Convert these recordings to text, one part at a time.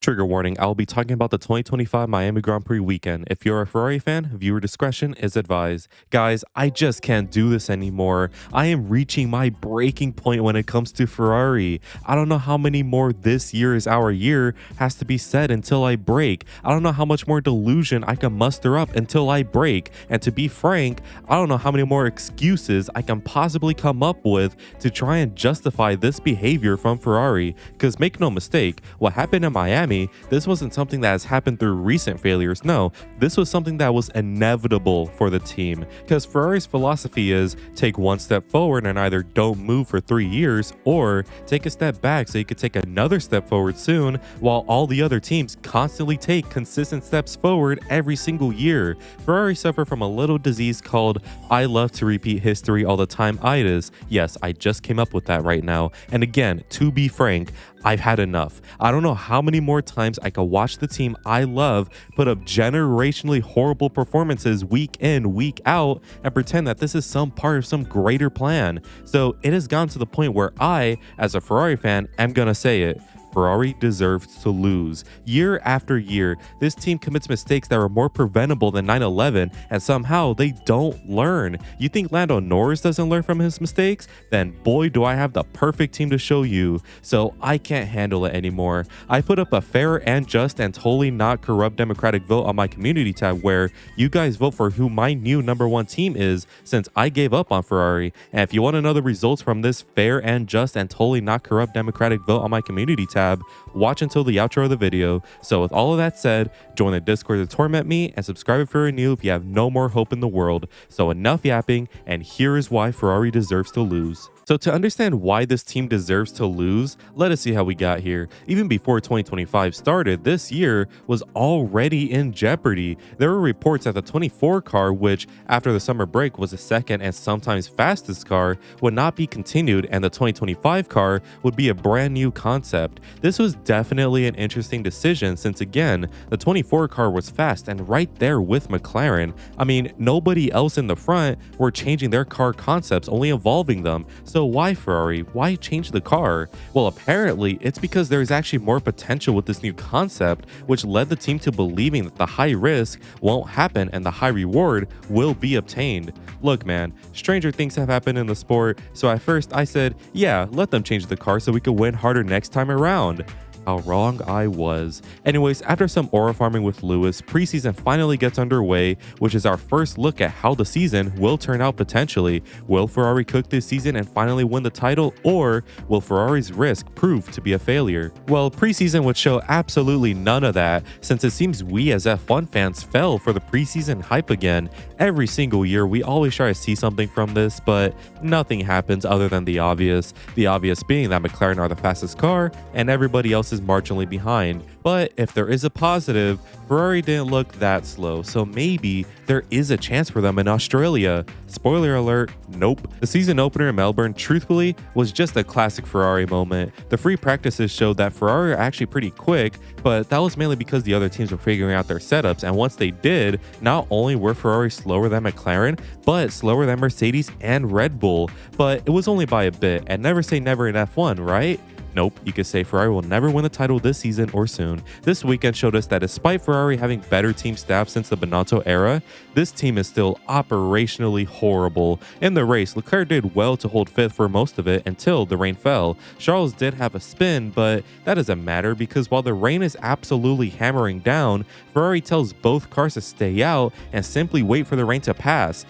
Trigger warning, I'll be talking about the 2025 Miami Grand Prix weekend. If you're a Ferrari fan, viewer discretion is advised. Guys, I just can't do this anymore. I am reaching my breaking point when it comes to Ferrari. I don't know how many more "this year is our year" has to be said until I break. I don't know how much more delusion I can muster up until I break. And to be frank, I don't know how many more excuses I can possibly come up with to try and justify this behavior from Ferrari. Because make no mistake, what happened in Miami, this wasn't something that has happened through recent failures. No, this was something that was inevitable for the team, because Ferrari's philosophy is take one step forward and either don't move for 3 years or take a step back so you could take another step forward soon, while all the other teams constantly take consistent steps forward every single year. Ferrari suffer from a little disease called "I love to repeat history all the time" itis. Yes, I just came up with that right now. And again, to be frank, I've had enough. I don't know how many more times I could watch the team I love put up generationally horrible performances week in, week out, and pretend that this is some part of some greater plan. So it has gotten to the point where I, as a Ferrari fan, am gonna say it. Ferrari deserves to lose. Year after year, this team commits mistakes that are more preventable than 9/11, and somehow they don't learn. You think Lando Norris doesn't learn from his mistakes? Then boy, do I have the perfect team to show you. So I can't handle it anymore. I put up a fair and just and totally not corrupt democratic vote on my community tab where you guys vote for who my new #1 team is, since I gave up on Ferrari. And if you want to know the results from this fair and just and totally not corrupt democratic vote on my community tab, watch until the outro of the video. So with all of that said, join the Discord to torment me and subscribe if you're new if you have no more hope in the world. So enough yapping, and here is why Ferrari deserves to lose. So to understand why this team deserves to lose, let us see how we got here. Even before 2025 started, this year was already in jeopardy. There were reports that the 24 car, which after the summer break was the second and sometimes fastest car, would not be continued, and the 2025 car would be a brand new concept. This was definitely an interesting decision since, again, the 24 car was fast and right there with McLaren. I mean, nobody else in the front were changing their car concepts, only evolving them. So why Ferrari? Why change the car? Well, apparently it's because there's actually more potential with this new concept, which led the team to believing that the high risk won't happen and the high reward will be obtained. Look, man, stranger things have happened in the sport, so at first I said, yeah, let them change the car so we could win harder next time around. How wrong I was. Anyways, after some aura farming with Lewis, preseason finally gets underway, which is our first look at how the season will turn out potentially. Will Ferrari cook this season and finally win the title, or will Ferrari's risk prove to be a failure? Well, preseason would show absolutely none of that, since it seems we as F1 fans fell for the preseason hype again. Every single year, we always try to see something from this, but nothing happens other than the obvious. The obvious being that McLaren are the fastest car, and everybody else is marginally behind. But if there is a positive, Ferrari didn't look that slow, so maybe there is a chance for them in Australia. Spoiler alert, nope. The season opener in Melbourne, truthfully, was just a classic Ferrari moment. The free practices showed that Ferrari are actually pretty quick, but that was mainly because the other teams were figuring out their setups, and once they did, not only were Ferrari slower than McLaren, but slower than Mercedes and Red Bull. But it was only by a bit, and never say never in F1, right? Nope, you could say Ferrari will never win the title this season or soon. This weekend showed us that despite Ferrari having better team staff since the Binotto era, this team is still operationally horrible. In the race, Leclerc did well to hold fifth for most of it until the rain fell. Charles did have a spin, but that doesn't matter because while the rain is absolutely hammering down, Ferrari tells both cars to stay out and simply wait for the rain to pass.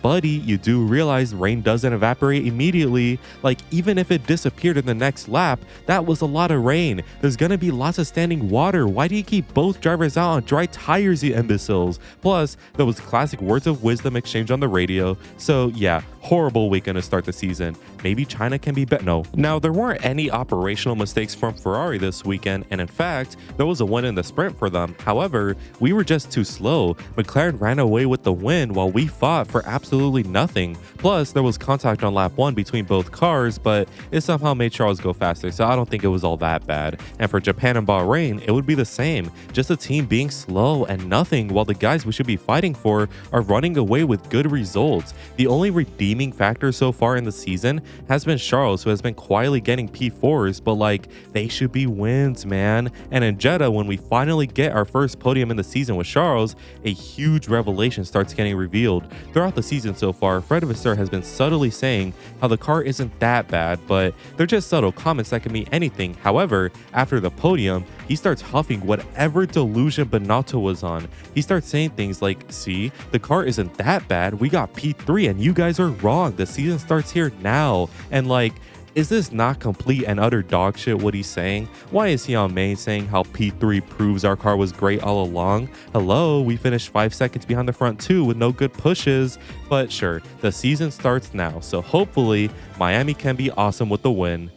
Buddy, you do realize rain doesn't evaporate immediately. Like, even if it disappeared in the next lap, that was a lot of rain. There's gonna be lots of standing water. Why do you keep both drivers out on dry tires, you imbeciles? Plus, there was classic words of wisdom exchanged on the radio. So yeah, horrible weekend to start the season. Maybe China can be better. No. Now, there weren't any operational mistakes from Ferrari this weekend, and in fact, there was a win in the sprint for them. However, we were just too slow. McLaren ran away with the win while we fought for absolutely nothing. Plus, there was contact on lap 1 between both cars, but it somehow made Charles go fast faster, so I don't think it was all that bad. And for Japan and Bahrain, it would be the same, just a team being slow and nothing, while the guys we should be fighting for are running away with good results. The only redeeming factor so far in the season has been Charles, who has been quietly getting P4s, but like, they should be wins, man. And in Jeddah, when we finally get our first podium in the season with Charles, a huge revelation starts getting revealed. Throughout the season so far, Fred Vasseur has been subtly saying how the car isn't that bad, but they're just subtle comments that can mean anything. However, after the podium, he starts huffing whatever delusion Binotto was on. He starts saying things like, see, the car isn't that bad, we got P3 and you guys are wrong, the season starts here now. And like, is this not complete and utter dog shit what he's saying? Why is he on main saying how P3 proves our car was great all along? Hello, we finished 5 seconds behind the front too with no good pushes. But sure, the season starts now, so hopefully Miami can be awesome with the win.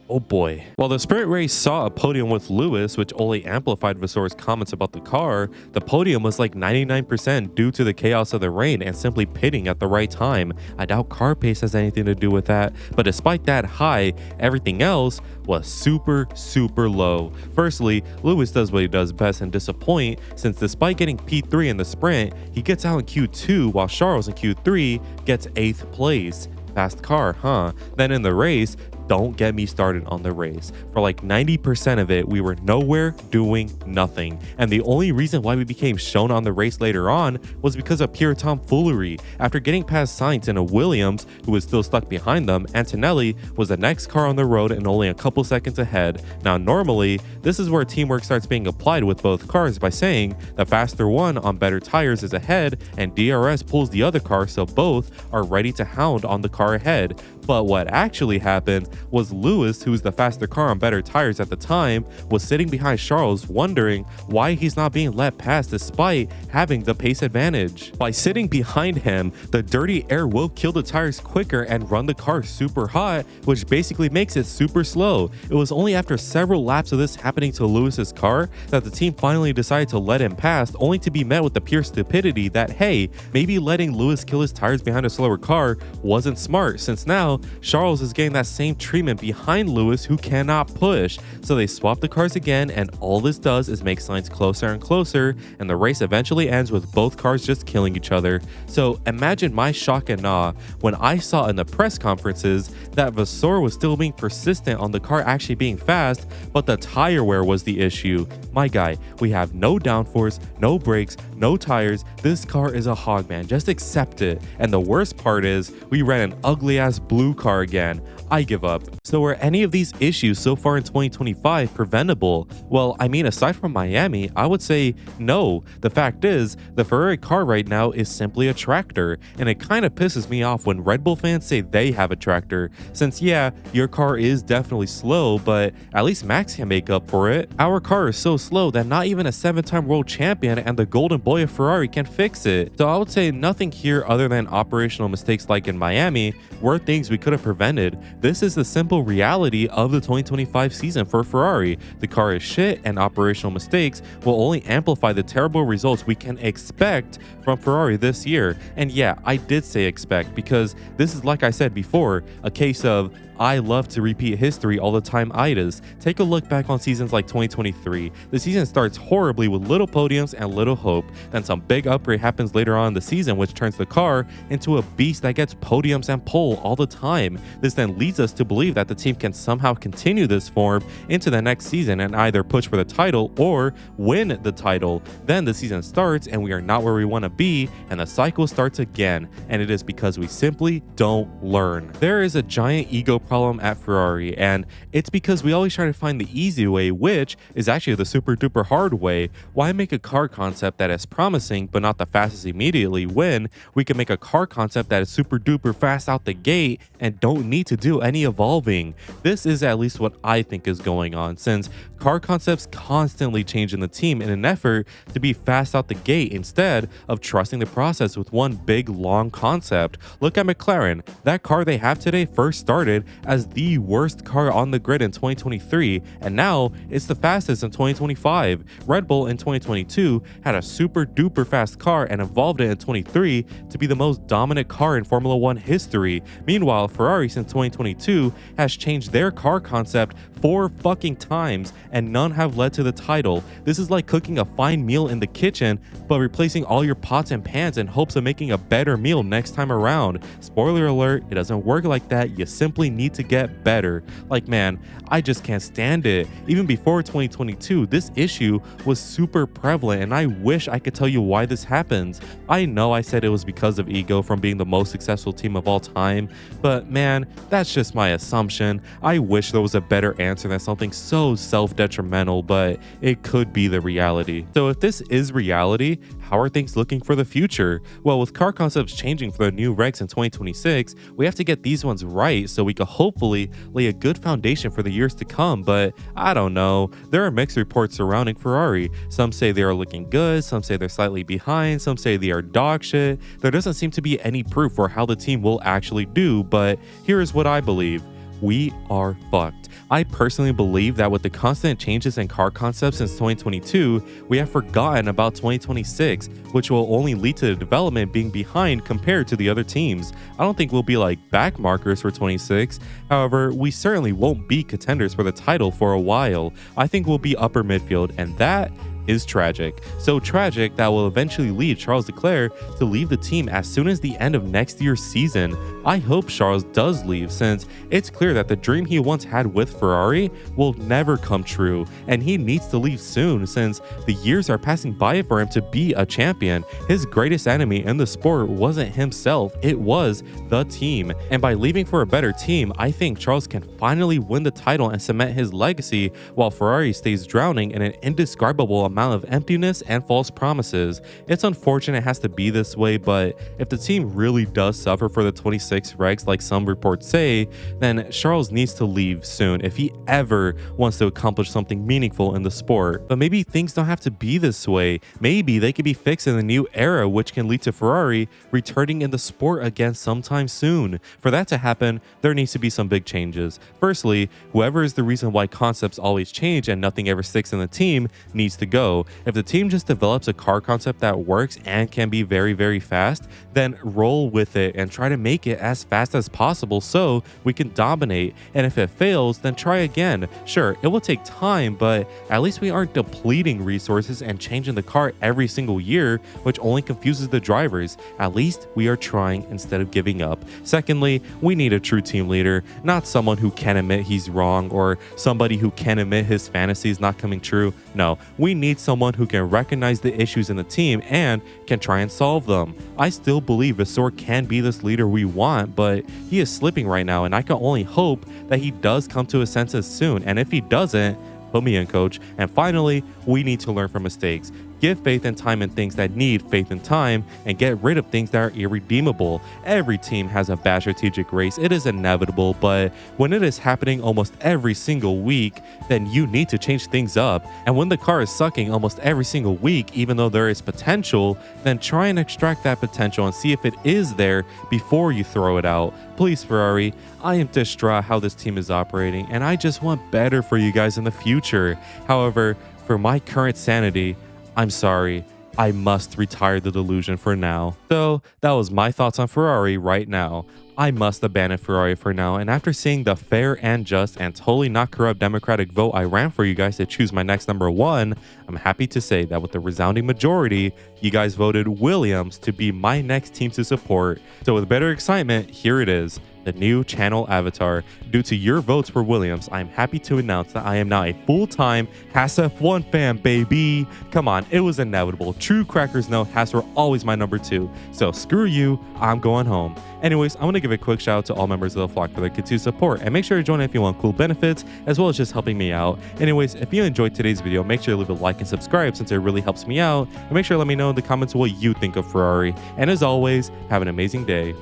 Oh boy. While the sprint race saw a podium with Lewis, which only amplified Vasseur's comments about the car, the podium was like 99% due to the chaos of the rain and simply pitting at the right time. I doubt car pace has anything to do with that, but despite that high, everything else was super low. Firstly, Lewis does what he does best and disappoint, since despite getting P3 in the sprint, he gets out in Q2 while Charles in Q3 gets 8th place. Fast car, huh? Then in the race, don't get me started on the race. For like 90% of it, we were nowhere doing nothing. And the only reason why we became shown on the race later on was because of pure tomfoolery. After getting past Sainz in a Williams, who was still stuck behind them, Antonelli was the next car on the road and only a couple seconds ahead. Now, normally, this is where teamwork starts being applied with both cars by saying the faster one on better tires is ahead and DRS pulls the other car, so both are ready to hound on the car ahead. But what actually happened was Lewis, who was the faster car on better tires at the time, was sitting behind Charles wondering why he's not being let past despite having the pace advantage. By sitting behind him, the dirty air will kill the tires quicker and run the car super hot, which basically makes it super slow. It was only after several laps of this happening to Lewis's car that the team finally decided to let him past, only to be met with the pure stupidity that, hey, maybe letting Lewis kill his tires behind a slower car wasn't smart, since now Charles is getting that same treatment behind Lewis, who cannot push. So they swap the cars again, and all this does is make Sainz closer and closer, and the race eventually ends with both cars just killing each other. So imagine my shock and awe when I saw in the press conferences that Vasseur was still being persistent on the car actually being fast, but the tire wear was the issue. My guy, we have no downforce, no brakes, no tires. This car is a hog, man. Just accept it. And the worst part is we ran an ugly ass blue car again. I give up. So were any of these issues so far in 2025 preventable? Well, I mean, aside from Miami, I would say no. The fact is, the Ferrari car right now is simply a tractor, and it kind of pisses me off when Red Bull fans say they have a tractor, since yeah, your car is definitely slow, but at least Max can make up for it. Our car is so slow that not even a 7-time world champion and the golden boy of Ferrari can fix it. So I would say nothing here other than operational mistakes like in Miami were things we could have prevented. This is the simple reality of the 2025 season for Ferrari. The car is shit, and operational mistakes will only amplify the terrible results we can expect from Ferrari this year. And yeah, I did say expect, because this is, like I said before, a case of I love to repeat history all the time idas. Take a look back on seasons like 2023. The season starts horribly with little podiums and little hope. Then some big upgrade happens later on in the season, which turns the car into a beast that gets podiums and pole all the time. This then leads us to believe that the team can somehow continue this form into the next season and either push for the title or win the title. Then the season starts and we are not where we want to be, and the cycle starts again. And it is because we simply don't learn. There is a giant ego problem at Ferrari, and it's because we always try to find the easy way, which is actually the super duper hard way. Why make a car concept that is promising but not the fastest immediately, when we can make a car concept that is super duper fast out the gate and don't need to do any evolving? This is at least what I think is going on, since car concepts constantly change in the team in an effort to be fast out the gate instead of trusting the process with one big long concept. Look at McLaren. That car they have today first started as the worst car on the grid in 2023, and now it's the fastest in 2025. Red Bull in 2022 had a super duper fast car and evolved it in 23 to be the most dominant car in Formula 1 history. Meanwhile, Ferrari since 2022 has changed their car concept 4 fucking times, and none have led to the title. This is like cooking a fine meal in the kitchen, but replacing all your pots and pans in hopes of making a better meal next time around. Spoiler alert, it doesn't work like that. You simply need to get better. Like, man, I just can't stand it. Even before 2022, this issue was super prevalent, and I wish I could tell you why this happens. I know I said it was because of ego from being the most successful team of all time, but man, that's just my assumption. I wish there was a better answer than something so self-detrimental, but it could be the reality. So if this is reality, how are things looking for the future? Well, with car concepts changing for the new regs in 2026, we have to get these ones right so we could hopefully lay a good foundation for the years to come, but I don't know. There are mixed reports surrounding Ferrari. Some say they are looking good, some say they're slightly behind, some say they are dog shit. There doesn't seem to be any proof for how the team will actually do, but here is what I believe. We are fucked. I personally believe that with the constant changes in car concepts since 2022, we have forgotten about 2026, which will only lead to the development being behind compared to the other teams. I don't think we'll be like back markers for 26. However, we certainly won't be contenders for the title for a while. I think we'll be upper midfield, and that is tragic. So tragic that will eventually lead Charles Leclerc to leave the team as soon as the end of next year's season. I hope Charles does leave, since it's clear that the dream he once had with Ferrari will never come true, and he needs to leave soon since the years are passing by for him to be a champion. His greatest enemy in the sport wasn't himself, it was the team. And by leaving for a better team, I think Charles can finally win the title and cement his legacy, while Ferrari stays drowning in an indescribable amount of emptiness and false promises. It's unfortunate it has to be this way, but if the team really does suffer for the 26 regs like some reports say, then Charles needs to leave soon if he ever wants to accomplish something meaningful in the sport. But maybe things don't have to be this way. Maybe they could be fixed in the new era, which can lead to Ferrari returning in the sport again sometime soon. For that to happen, there needs to be some big changes. Firstly, whoever is the reason why concepts always change and nothing ever sticks in the team needs to go. If the team just develops a car concept that works and can be very, very fast, then roll with it and try to make it as fast as possible so we can dominate. And if it fails, then try again. Sure, it will take time, but at least we aren't depleting resources and changing the car every single year, which only confuses the drivers. At least we are trying instead of giving up. Secondly, we need a true team leader, not someone who can admit he's wrong or somebody who can admit his fantasies not coming true. No, we need someone who can recognize the issues in the team and can try and solve them. I still believe Vasseur can be this leader we want, but he is slipping right now, and I can only hope that he does come to his senses soon. And if he doesn't, put me in, coach. And finally, we need to learn from mistakes. Give faith and time in things that need faith and time, and get rid of things that are irredeemable. Every team has a bad strategic race. It is inevitable, but when it is happening almost every single week, then you need to change things up. And when the car is sucking almost every single week, even though there is potential, then try and extract that potential and see if it is there before you throw it out. Please, Ferrari, I am distraught how this team is operating, and I just want better for you guys in the future. However, for my current sanity, I'm sorry, I must retire the delusion for now. So that was my thoughts on Ferrari right now. I must abandon Ferrari for now, and after seeing the fair and just and totally not corrupt democratic vote I ran for you guys to choose my next number 1, I'm happy to say that with the resounding majority, you guys voted Williams to be my next team to support. So with better excitement, here it is, the new channel avatar. Due to your votes for Williams, I'm happy to announce that I am now a full-time Haas F1 fan, baby. Come on, it was inevitable. True crackers know Haas were always my number 2. So screw you, I'm going home. Anyways, I want to give a quick shout out to all members of the flock for their continued support, and make sure to join if you want cool benefits, as well as just helping me out. Anyways, if you enjoyed today's video, make sure to leave a like and subscribe since it really helps me out, and make sure to let me know in the comments what you think of Ferrari. And as always, have an amazing day.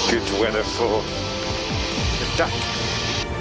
Good weather for the duck.